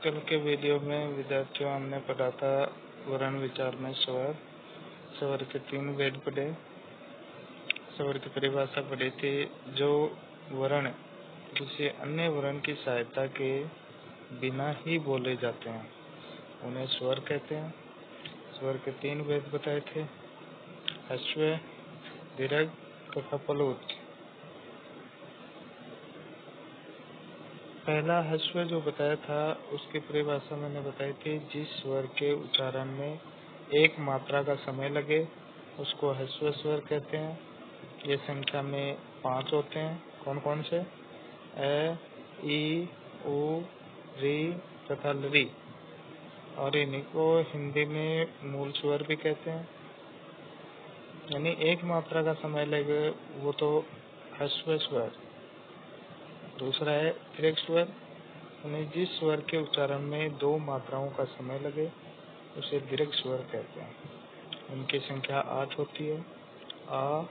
कल के वीडियो में विद्यार्थियों हमने पढ़ा था वर्ण विचार में स्वर। स्वर के 3 भेद पढ़े। स्वर की परिभाषा पढ़ी थी। जो वर्ण किसी अन्य वर्ण की सहायता के बिना ही बोले जाते हैं उन्हें स्वर कहते हैं। स्वर के 3 भेद बताए थे, ह्रस्व, दीर्घ तथा प्लुत। पहला ह्रस्व जो बताया था उसकी परिभाषा मैंने बताई थी। जिस स्वर के उच्चारण में एक मात्रा का समय लगे उसको ह्रस्व स्वर कहते हैं। ये संख्या में 5 होते हैं। कौन कौन से? ए, ई, उ, री तथा लरी। और इन्हीं को हिंदी में मूल स्वर भी कहते हैं। यानी एक मात्रा का समय लगे वो तो ह्रस्व स्वर। दूसरा है दीर्घ स्वर, यानी जिस स्वर के उच्चारण में 2 मात्राओं का समय लगे उसे दीर्घ स्वर कहते हैं। उनकी संख्या 8 होती है। आ,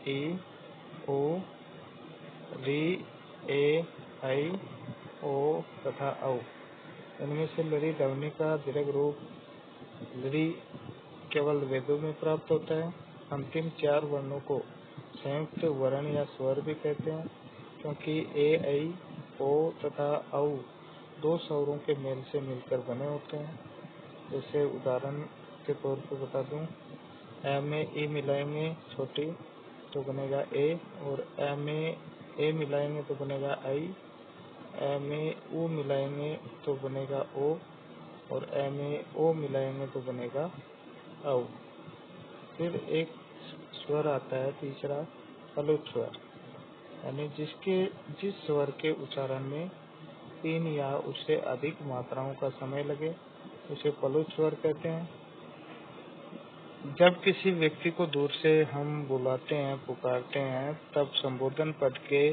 ई, ओ, री, ए, आई, ओ तथा औ। इनमें से लरी ध्वनि का दीर्घ रूप लरी केवल वेदों में प्राप्त होता है। अंतिम 4 वर्णों को संयुक्त वर्ण या स्वर भी कहते हैं, क्योंकि ए, आई, ओ तथा औ 2 स्वरों के मेल से मिलकर बने होते हैं। जैसे उदाहरण के तौर पर बता दूं, ए में ई मिलाएंगे छोटी तो बनेगा ए, और ए में ए मिलाएंगे तो बनेगा आई, ए में उ मिलाएंगे तो बनेगा ओ, और ए में ओ मिलाएंगे तो बनेगा औ। फिर एक स्वर आता है तीसरा, प्लुत स्वर, यानी जिस स्वर के उच्चारण में 3 या उससे अधिक मात्राओं का समय लगे उसे प्लुत स्वर कहते हैं। जब किसी व्यक्ति को दूर से हम बुलाते हैं, पुकारते हैं, तब संबोधन पद के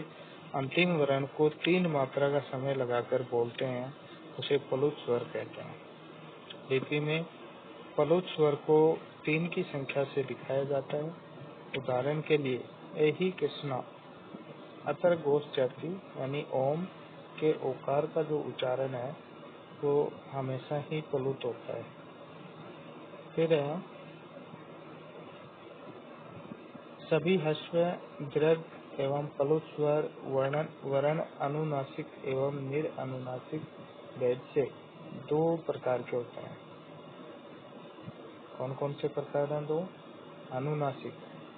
अंतिम वर्ण को 3 मात्रा का समय लगाकर बोलते हैं, उसे प्लुत स्वर कहते हैं। लिपि में प्लुत स्वर को 3 की संख्या से दिखाया जाता है। उदाहरण के लिए एहि कृष्णा अतर घोष जाति, यानी ओम के ओकार का जो उच्चारण है वो हमेशा ही प्लुत होता है। फिर है सभी ह्रस्व, दीर्घ एवं प्लुत स्वर वर्ण अनुनासिक एवं निरनुनासिक भेद से 2 प्रकार के होते हैं। कौन कौन से प्रकार हैं? 2। अनुनासिक,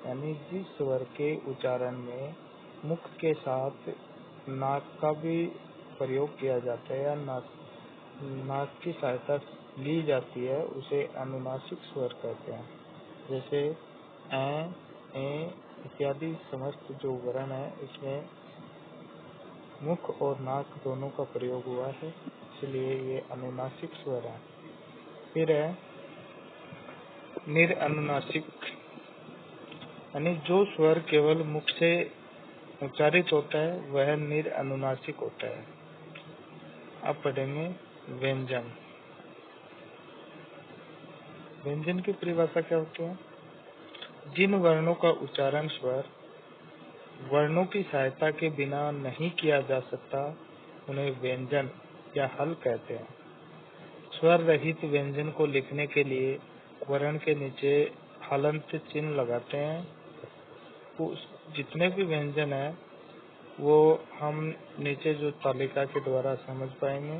यानी जिस स्वर के उच्चारण में मुख के साथ नाक का भी प्रयोग किया जाता है या नाक की सहायता ली जाती है उसे अनुनासिक स्वर कहते हैं। जैसे ए इत्यादि समस्त जो वर्ण है इसमें मुख और नाक दोनों का प्रयोग हुआ है, इसलिए ये अनुनासिक स्वर है। फिर है निरनुनासिक, यानी जो स्वर केवल मुख से उच्चारित होता है वह निरनुनासिक होता है। अब पढ़ेंगे व्यंजन। व्यंजन की परिभाषा क्या होती है? जिन वर्णों का उच्चारण स्वर वर्णों की सहायता के बिना नहीं किया जा सकता उन्हें व्यंजन या हल कहते हैं। स्वर रहित व्यंजन को लिखने के लिए वर्ण के नीचे हलंत चिन्ह लगाते हैं। जितने भी व्यंजन है वो हम नीचे जो तालिका के द्वारा समझ पाएंगे।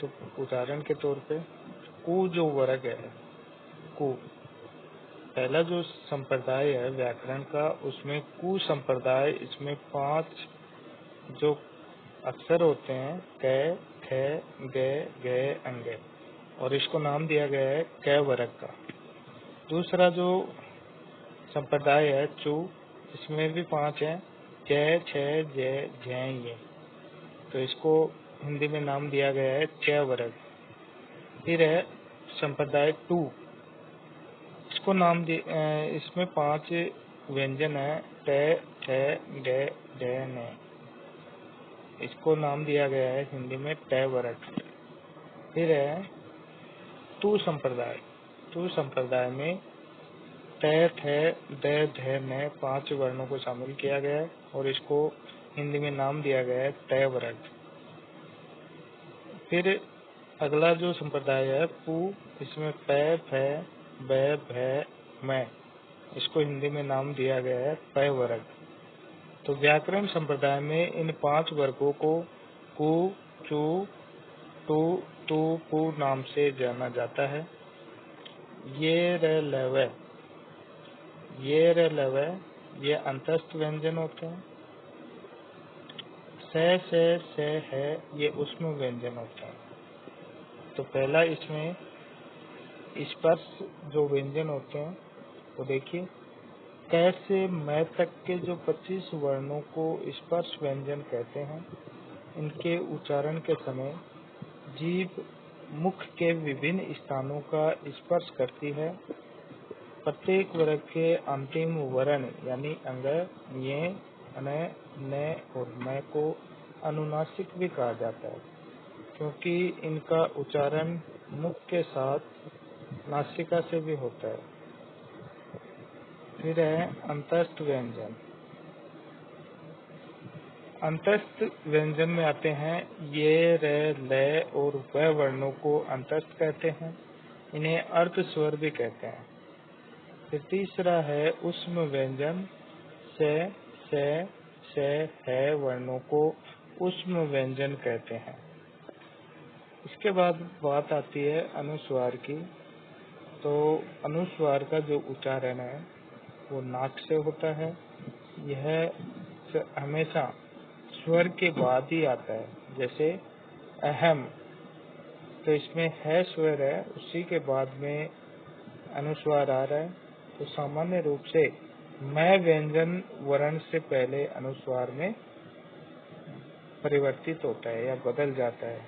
तो उदाहरण के तौर पे कु जो वर्ग है, कु पहला जो संप्रदाय है व्याकरण का, उसमें कु संप्रदाय, इसमें 5 जो अक्षर होते हैं क, ख, ग, घ, अंग, और इसको नाम दिया गया है क वर्ग का। दूसरा जो संप्रदाय है चु, इसमें भी 5 है च, छ, ज, झ, ये, तो इसको हिंदी में नाम दिया गया है च वर्ग। फिर है संप्रदाय टू, इसको नाम इसमें 5 व्यंजन है ट, ठ, ड, ढ, न, इसको नाम दिया गया है हिंदी में ट वर्ग। फिर है तू संप्रदाय। तू संप्रदाय में ट, ठ, ड, ध, न 5 वर्णों को शामिल किया गया है और इसको हिंदी में नाम दिया गया है ट वर्ग। फिर अगला जो संप्रदाय है पू, इसमें पै, फै, बै, भै, मै, इसको हिंदी में नाम दिया गया है पै वर्ग। तो व्याकरण संप्रदाय में इन 5 वर्गों को कु, चु, टू, तू, पू नाम से जाना जाता है। ये रे लवै, ये रे लवै, ये अंतस्थ व्यंजन होते हैं। से है, ये ऊष्म व्यंजन होते हैं। तो पहला इसमें स्पर्श जो व्यंजन होते हैं वो देखिए, कै से मैं तक के जो 25 वर्णों को स्पर्श व्यंजन कहते हैं। इनके उच्चारण के समय जीभ मुख के विभिन्न स्थानों का स्पर्श करती है। प्रत्येक वर्ग के अंतिम वर्ण यानी अंग, ये, अने, ने और मैं को अनुनासिक भी कहा जाता है, क्योंकि इनका उच्चारण मुख के साथ नासिका से भी होता है। फिर है अंतस्थ व्यंजन। अंतस्थ व्यंजन में आते हैं ये, रे, ले और वह वर्णों को अंतस्थ कहते हैं। इन्हें अर्ध स्वर भी कहते हैं। फिर तीसरा है ऊष्म व्यंजन। से, है वर्णों को ऊष्म व्यंजन कहते हैं। इसके बाद बात आती है अनुस्वार की। तो अनुस्वार का जो उच्चारण है वो नाक से होता है। यह हमेशा स्वर के बाद ही आता है। जैसे अहम, तो इसमें है स्वर है, उसी के बाद में अनुस्वार आ रहा है। तो सामान्य रूप से मैं व्यंजन वर्ण से पहले अनुस्वार में परिवर्तित होता है या बदल जाता है।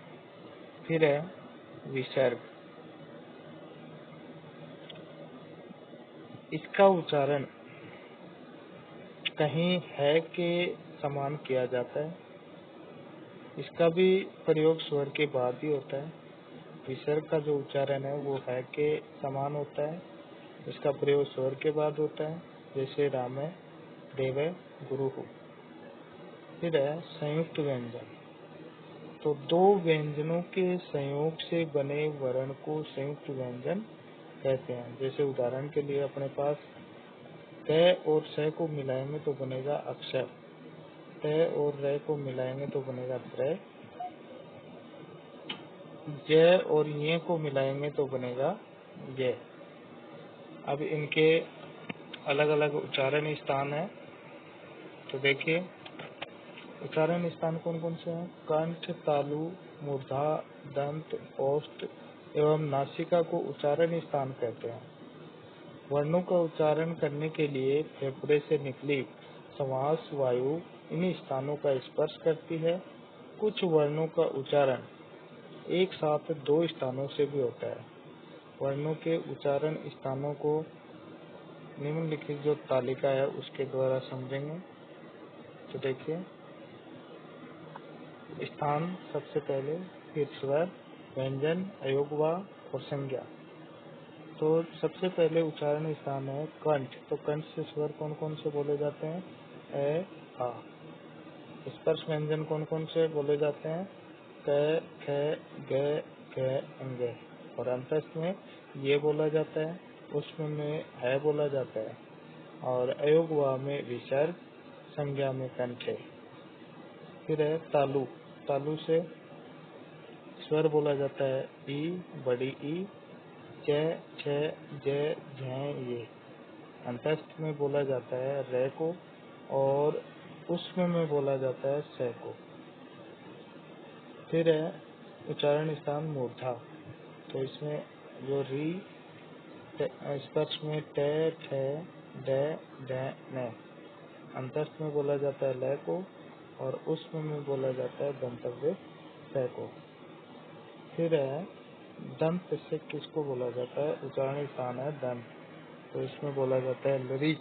फिर है विसर्ग। इसका उच्चारण कहीं है के समान किया जाता है। इसका भी प्रयोग स्वर के बाद ही होता है। विसर्ग का जो उच्चारण है वो है के समान होता है। इसका प्रयोग स्वर के बाद होता है, जैसे राम, देव, गुरु। फिर है संयुक्त व्यंजन। तो दो व्यंजनों के संयोग से बने वर्ण को संयुक्त व्यंजन कहते हैं। जैसे उदाहरण के लिए अपने पास क और स को मिलाएंगे तो बनेगा अक्षर, त और र को मिलाएंगे तो बनेगा त्र, ज और ये को मिलाएंगे तो बनेगा ये। अब इनके अलग अलग उच्चारण स्थान है। तो देखिए उच्चारण स्थान कौन कौन से हैं? कंठ, तालु, मूर्धा, दंत, ओष्ठ एवं नासिका को उच्चारण स्थान कहते हैं। वर्णों का उच्चारण करने के लिए फेफड़े से निकली श्वास वायु इन स्थानों का स्पर्श करती है। कुछ वर्णों का उच्चारण एक साथ 2 स्थानों से भी होता है। वर्णों के उच्चारण स्थानों को निम्नलिखित जो तालिका है उसके द्वारा समझेंगे। तो देखिए स्थान सबसे पहले, फिर स्वर, व्यंजन, अयोगवा और संज्ञा। तो सबसे पहले उच्चारण स्थान है कंठ। तो कंठ से स्वर कौन कौन से बोले जाते हैं? ए, आ। स्पर्श व्यंजन कौन कौन से बोले जाते हैं? क, ख, ग, घ, अंग। और अंतस्थ में ये बोला जाता है, उसमें में है बोला जाता है, और अयोगवा में विसर्ग, संज्ञा में कंठ है। फिर है तालु। तालु से स्वर बोला जाता है ई, बड़ी ई, च, छ, ज, झ, ये। अंतस्थ में बोला जाता है रे को, और उसमें में बोला जाता है स को। फिर है उच्चारण स्थान मूर्धा। तो इसमें जो री स्पर्श में ट, ठ, ड, ढ, न। अंतस्थ में बोला जाता है ल को, और उसमें में बोला जाता है दंतव्य स को। फिर है दंत से किसको बोला जाता है? उच्चारण स्थान है दंत। तो इसमें बोला जाता है लरी।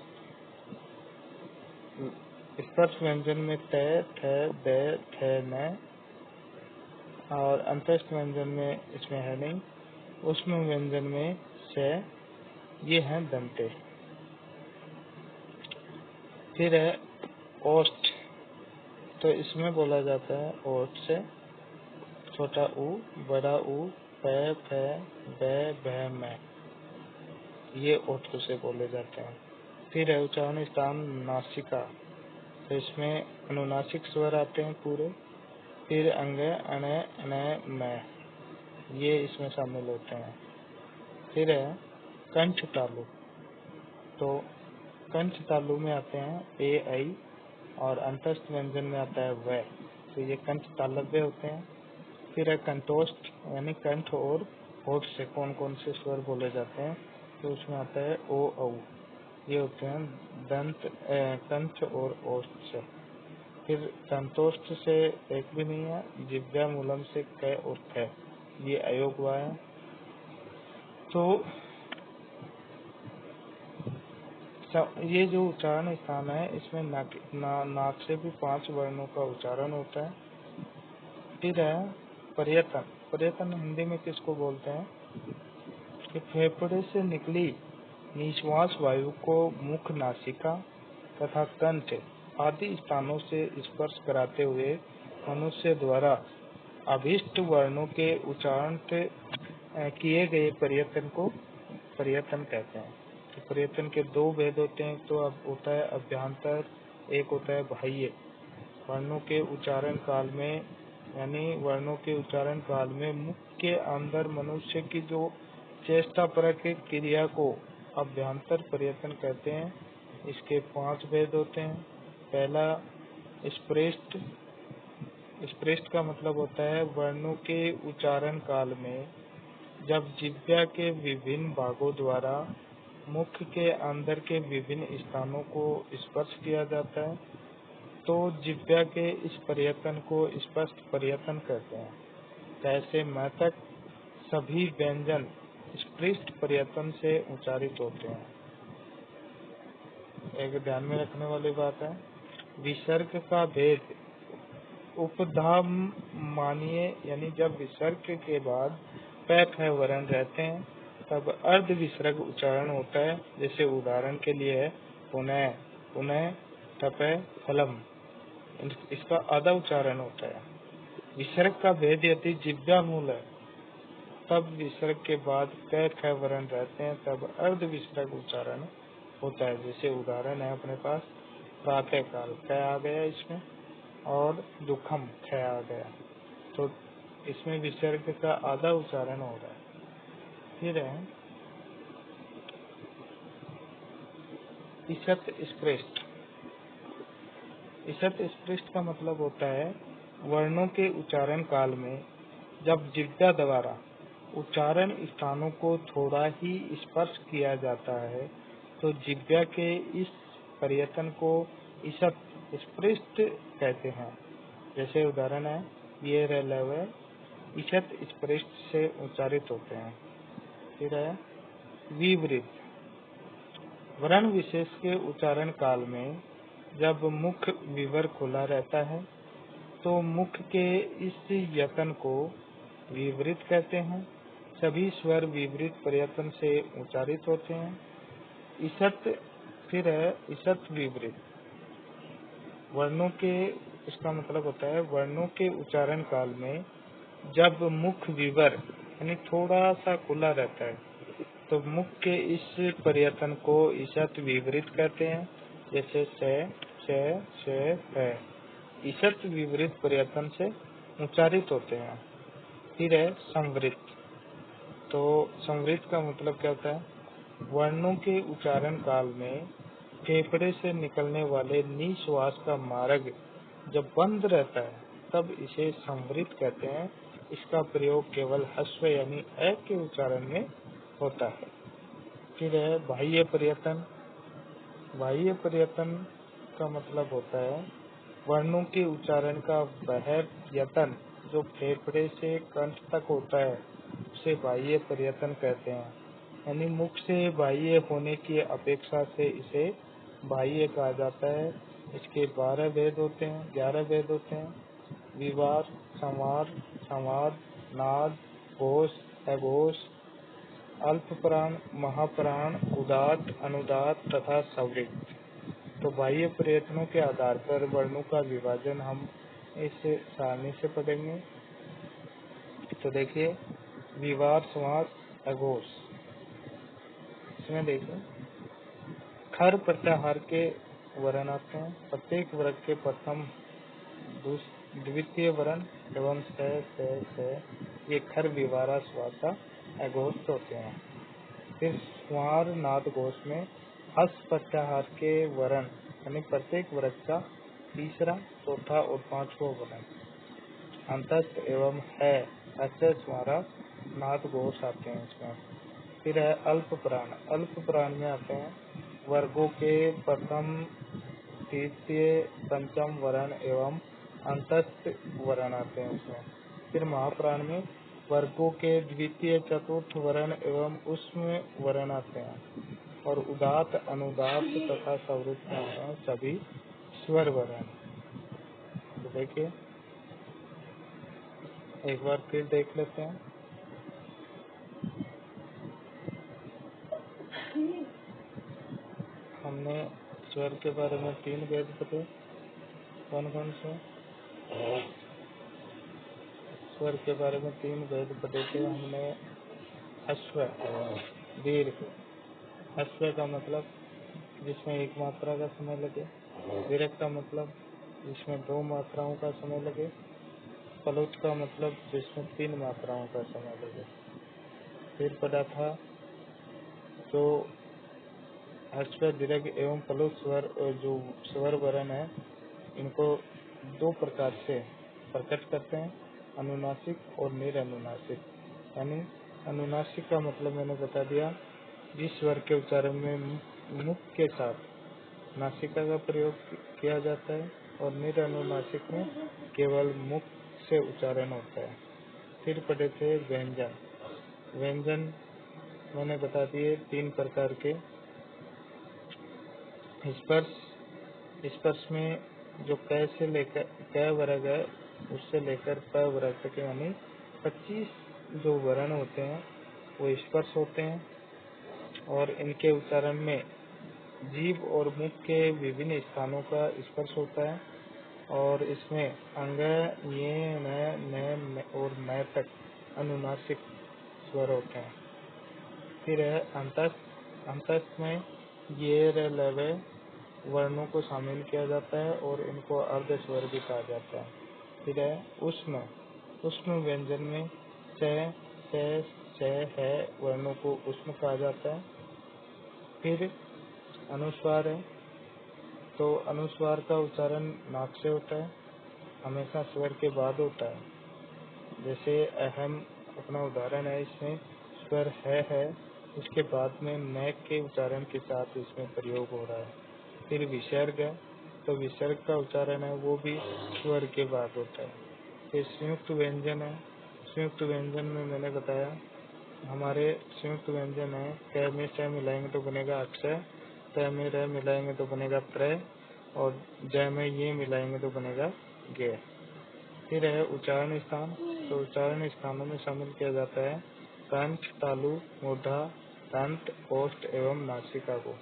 स्पर्श व्यंजन में त, थ, द, थ, न, और अंतस्थ व्यंजन में इसमें है नहीं। उसमें व्यंजन में से, ये हैं दंते। फिर है ओष्ठ। तो इसमें बोला जाता है ओष्ठ से छोटा ऊ, बड़ा ऊ, प, फ, ब, भ, म, ये ओठों से बोले जाते हैं। फिर है उच्चारण स्थान नासिका, तो इसमें अनुनासिक स्वर आते हैं पूरे। फिर अंग, अण, अण, म, ये इसमें शामिल होते हैं। फिर है कंठ तालु, तो कंठ तालु में आते हैं ए, आई, और अंतस्थ व्यंजन में आता है व, तो ये कंठ तालव्य होते हैं। फिर है कंठोष्ठ, यानी कंठ और होठ से कौन कौन से स्वर बोले जाते हैं, तो उसमें आता है ओ, औ, ये होते हैं दंत, कंठ और ओष्ठ से। फिर कंठोष्ठ से एक भी नहीं है, जिह्वा मूलम से क और ख, ये अयोग हुआ है। तो ये जो उच्चारण स्थान है, इसमें नाक से भी 5 वर्णों का उच्चारण होता है। फिर है पर्यतन, पर्यतन हिंदी में किसको बोलते हैं कि फेफड़े से निकली निश्वास वायु को मुख, नासिका तथा कंठ आदि स्थानों से स्पर्श कराते हुए मनुष्य द्वारा अभीष्ट वर्णों के उच्चारण से किए गए पर्यतन को पर्यतन कहते हैं। तो पर्यतन के 2 भेद होते हैं, तो अब होता है अभ्यंतर, एक होता है बाह्य। वर्णों के उच्चारण काल में, यानी वर्णों के उच्चारण काल में मुख के अंदर मनुष्य की जो चेष्टापरक क्रिया को अभ्यंतर पर्यतन कहते हैं। इसके 5 भेद होते हैं। पहला स्पृष्ट, स्पृष्ट का मतलब होता है वर्णों के उच्चारण काल में जब जिह्वा के विभिन्न भागों द्वारा मुख के अंदर के विभिन्न स्थानों को स्पर्श किया जाता है, तो जिह्वा के इस पर्यतन को स्पष्ट पर्यतन कहते हैं। कैसे म तक सभी व्यंजन स्पृष्ट पर्यतन से उच्चारित होते हैं। एक ध्यान में रखने वाली बात है, विसर्ग का भेद उपधाम मानिए, यानी जब विसर्ग के बाद प, फ वर्ण रहते हैं तब अर्ध विसर्ग उच्चारण होता है। जैसे उदाहरण के लिए है पुनः, पुनः, तप, फलम, इसका आधा उच्चारण होता है। विसर्ग का भेद यदि जिह्वा मूल है तब विसर्ग के बाद क, ख वर्ण रहते हैं तब अर्ध विसर्ग उच्चारण होता है। जैसे उदाहरण है अपने पास प्रातः काल, क आ गया इसमें, और दुखम, ख आ गया, तो इसमें विसर्ग का आधा उच्चारण हो रहा है। फिर है ईशत स्पृष्ट, ईशत स्पृष्ट का मतलब होता है वर्णों के उच्चारण काल में जब जिह्वा द्वारा उच्चारण स्थानों को थोड़ा ही स्पर्श किया जाता है, तो जिह्वा के इस पर्यतन को ईशत स्पृष्ट कहते हैं। जैसे उदाहरण है ये रलव ईशत स्पृष्ट से उच्चारित होते हैं। फिर है विवृत, वर्ण विशेष के उच्चारण काल में जब मुख विवर खुला रहता है, तो मुख के इस यतन को विवृत कहते हैं। सभी स्वर विवृत पर्यतन से उच्चारित होते हैं। ईशत, फिर है ईशत विवृत, वर्णों के, इसका मतलब होता है वर्णों के उच्चारण काल में जब मुख विवर यानी थोड़ा सा खुला रहता है, तो मुख के इस पर्यतन को ईशत विवृत कहते हैं। जैसे से, है, ईशत विवृत पर्यतन से उच्चारित होते हैं। फिर है संवृत, तो संवृत का मतलब क्या होता है, वर्णों के उच्चारण काल में फेफड़े से निकलने वाले निश्वास का मार्ग जब बंद रहता है तब इसे संवृत कहते हैं। इसका प्रयोग केवल ह्रस्व यानी अ के उच्चारण में होता है। फिर है बाह्य पर्यतन, बाह्य पर्यतन का मतलब होता है वर्णों के उच्चारण का वह यतन जो फेफड़े से कंठ तक होता है उसे बाह्य पर्यतन कहते हैं। यानी मुख से बाह्य होने की अपेक्षा से इसे बाह्य कहा जाता है। इसके 12 भेद होते हैं, 11 भेद होते हैं। विवार, संवार, संवाद, नाद, घोष, अघोष, अल्प प्राण, महाप्राण, उदात्त, अनुदात्त तथा संवृत्त। तो बाह्य प्रयत्नों के आधार पर वर्णों का विभाजन हम इस सारणी से पढ़ेंगे। तो देखिए विवार समास अघोष। इसमें देखो खर प्रत्याहार के वर्ण आते हैं। प्रत्येक वर्ग के प्रथम द्वितीय वर्ण एवं स ये खर विवारा स्वासा अघोष होते हैं। फिर स्वर नाद घोष में हस प्रत्याहार के वर्ण यानी प्रत्येक वर्ग का तीसरा, चौथा और पांचवा वर्ण अंतस्थ एवं है अच्छे स्मारा नाद घोष आते हैं इसमें। फिर है अल्प प्राण। अल्प प्राण में आते हैं वर्गों के प्रथम, तृतीय, पंचम वर्ण एवं अंतस्थ वर्ण आते हैं इसमें। फिर महाप्राण में वर्गों के द्वितीय, चतुर्थ वर्ण एवं उसमें वर्ण आते हैं और उदात, अनुदात तथा सवृत्त में आते हैं सभी स्वर वर्ण। तो देखिए एक बार फिर देख लेते हैं। हमने स्वर के बारे में 3 भेद पढ़े। कौन कौन से? स्वर के बारे में 3 भेद पढ़े थे हमने। अश्व, दीर्घ। अश्व का मतलब जिसमें एक मात्रा का समय लगे। दीर्घ का मतलब जिसमें 2 मात्राओं का समय लगे। प्लुत का मतलब जिसमें 3 मात्राओं का समय लगे। फिर पढ़ा था जो अश्व, दीर्घ एवं प्लुत स्वर जो स्वर वर्ण है इनको 2 प्रकार से प्रकट करते हैं, अनुनासिक और निरनुनासिक। यानी अनुनासिक का मतलब मैंने बता दिया, जिस स्वर के उच्चारण में मुख के साथ नासिका का प्रयोग किया जाता है और निरनुनासिक में केवल मुख से उच्चारण होता है। फिर पढ़े थे व्यंजन। व्यंजन मैंने बता दिए 3 प्रकार के। स्पर्श, स्पर्श में जो क से लेकर क वर्ग है उससे लेकर प वर्ग तक यानी 25 जो वर्ण होते हैं वो स्पर्श होते हैं और इनके उच्चारण में जीभ और मुख के विभिन्न स्थानों का स्पर्श होता है और इसमें अंग, ये, न और न तक अनुनासिक स्वर होते हैं। फिर है अंतस्थ। अंतस्थ में ये, र, ल, वर्णों को शामिल किया जाता है और इनको अर्ध स्वर भी कहा जाता है। फिर है उष्ण। उष्ण व्यंजन में च, है वर्णों को उष्ण कहा जाता है। फिर अनुस्वार है, तो अनुस्वार का उच्चारण नाक से होता है, हमेशा स्वर के बाद होता है। जैसे अहम अपना उदाहरण है, इसमें स्वर है उसके बाद में न के उच्चारण के साथ इसमें प्रयोग हो रहा है। फिर विसर्ग है, तो विसर्ग का उच्चारण है वो भी स्वर के बाद होता है। फिर संयुक्त व्यंजन है। संयुक्त व्यंजन में मैंने बताया हमारे संयुक्त व्यंजन है क में स मिलाएंगे तो बनेगा अक्षय, त में र मिलाएंगे तो बनेगा प्रय और ज में ये मिलाएंगे तो बनेगा गे। फिर है उच्चारण स्थान, तो उच्चारण स्थानों में शामिल किया जाता है कंठ, तालु, मूर्धा, दंत, ओष्ठ एवं नासिका को।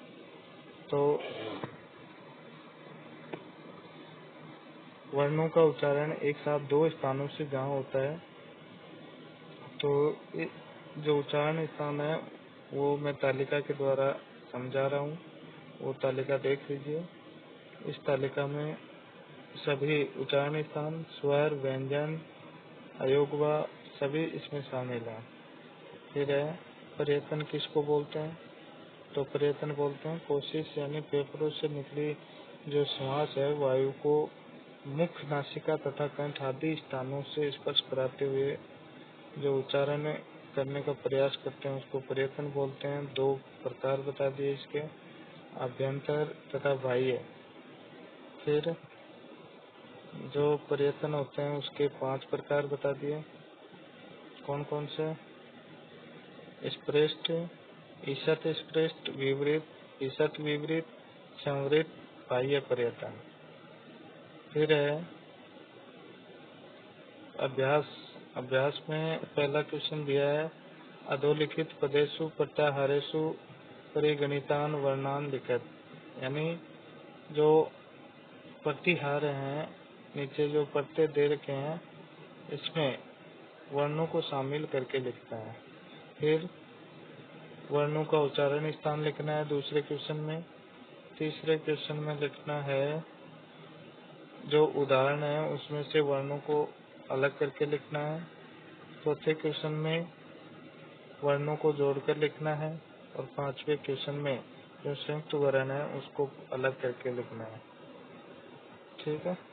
तो वर्णों का उच्चारण एक साथ 2 स्थानों से जहाँ होता है, तो जो उच्चारण स्थान है वो मैं तालिका के द्वारा समझा रहा हूँ, वो तालिका देख लीजिए। इस तालिका में सभी उच्चारण स्थान, स्वर, व्यंजन, अयोगवा सभी इसमें शामिल हैं। फिर है प्रयत्न किसको बोलते हैं, तो प्रयत्न बोलते हैं कोशिश यानी फेफड़ों से निकली जो श्वास है वायु को मुख, नासिका तथा कंठ आदि स्थानों से स्पर्श कराते हुए जो उच्चारण करने का प्रयास करते हैं उसको प्रयत्न बोलते हैं। 2 प्रकार बता दिए इसके, अभ्यंतर तथा बाह्य। फिर जो प्रयत्न होते हैं उसके 5 प्रकार बता दिए। कौन कौन से? स्पृष्ट, ईशत स्पृष्ट, विवृत, ईशत विवृत, संवृत, बाह्य प्रयत्न। फिर है अभ्यास। अभ्यास में पहला क्वेश्चन दिया है अधोलिखित पदेषु प्रत्याहारेषु परिगणितान वर्णान लिखित। यानी जो प्रतिहार हैं नीचे जो प्रत्यय दे रखे हैं इसमें वर्णों को शामिल करके लिखना है। फिर वर्णों का उच्चारण स्थान लिखना है दूसरे क्वेश्चन में। तीसरे क्वेश्चन में लिखना है जो उदाहरण है उसमें से वर्णों को अलग करके लिखना है। चौथे क्वेश्चन में वर्णों को जोड़कर लिखना है और पांचवें क्वेश्चन में जो संयुक्त वर्ण है उसको अलग करके लिखना है। ठीक है।